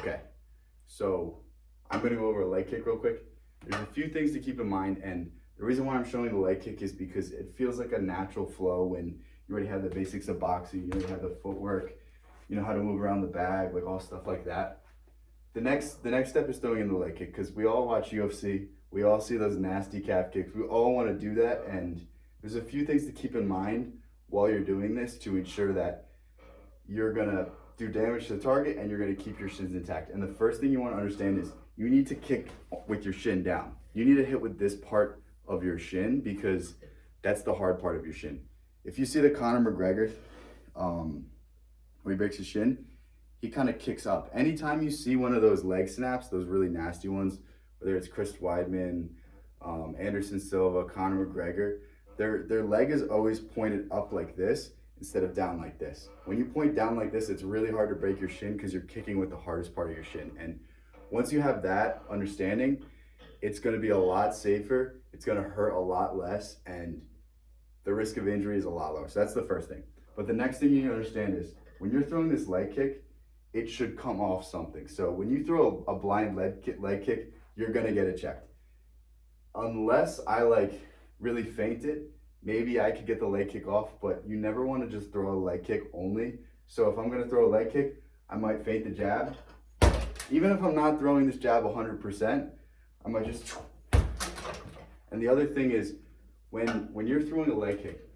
Okay, so I'm gonna go over a leg kick real quick. There's a few things to keep in mind, and the reason why I'm showing the leg kick is because it feels like a natural flow when you already have the basics of boxing, you already have the footwork, you know how to move around the bag, like all stuff like that. The next step is throwing in the leg kick, because we all watch UFC, we all see those nasty calf kicks, we all want to do that, and there's a few things to keep in mind while you're doing this to ensure that you're gonna do damage to the target and you're gonna keep your shins intact. And the first thing you want to understand is you need to kick with your shin down. You need to hit with this part of your shin because that's the hard part of your shin. If you see the Conor McGregor, when he breaks his shin, he kind of kicks up. Anytime you see one of those leg snaps, those really nasty ones, whether it's Chris Weidman, Anderson Silva, Conor McGregor, their leg is always pointed up like this instead of down like this. When you point down like this, it's really hard to break your shin because you're kicking with the hardest part of your shin. And once you have that understanding, it's going to be a lot safer, it's going to hurt a lot less, and the risk of injury is a lot lower. So that's the first thing. But the next thing you need to understand is when you're throwing this leg kick, it should come off something. So when you throw a blind leg kick, you're going to get it checked. Unless I really feint it, maybe I could get the leg kick off, but you never want to just throw a leg kick only. So if I'm going to throw a leg kick, I might feint the jab. Even if I'm not throwing this jab 100%, I might just... And the other thing is, when you're throwing a leg kick,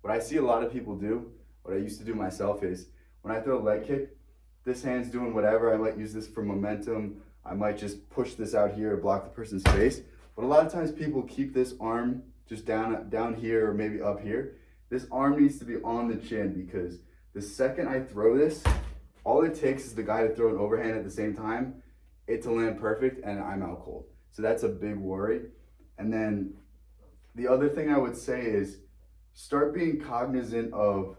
what I see a lot of people do, what I used to do myself is, when I throw a leg kick, this hand's doing whatever, I might use this for momentum, I might just push this out here to block the person's face. But a lot of times people keep this arm just down here or maybe up here. This arm needs to be on the chin because the second I throw this, all it takes is the guy to throw an overhand at the same time, it to land perfect, and I'm out cold. So that's a big worry. And then the other thing I would say is start being cognizant of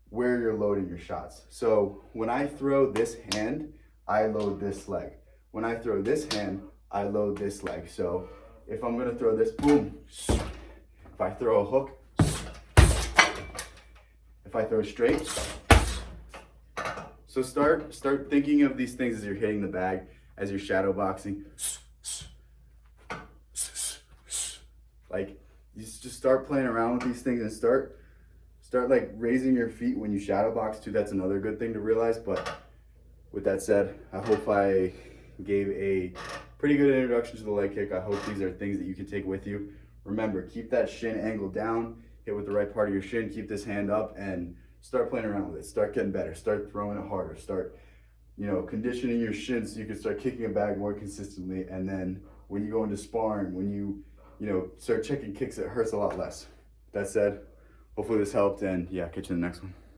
where you're loading your shots. So when I throw this hand, I load this leg. When I throw this hand, I load this leg. So if I'm gonna throw this, boom. If I throw a hook, if I throw straight. So start thinking of these things as you're hitting the bag, as you're shadow boxing. Like, you just start playing around with these things and start like raising your feet when you shadow box too. That's another good thing to realize. But with that said, I hope I gave a pretty good introduction to the leg kick. I hope these are things that you can take with you. Remember, keep that shin angle down, hit with the right part of your shin, keep this hand up, and start playing around with it. Start getting better, start throwing it harder, start, conditioning your shin so you can start kicking a bag more consistently. And then when you go into sparring, when you start checking kicks, it hurts a lot less. That said, hopefully this helped, and yeah, catch you in the next one.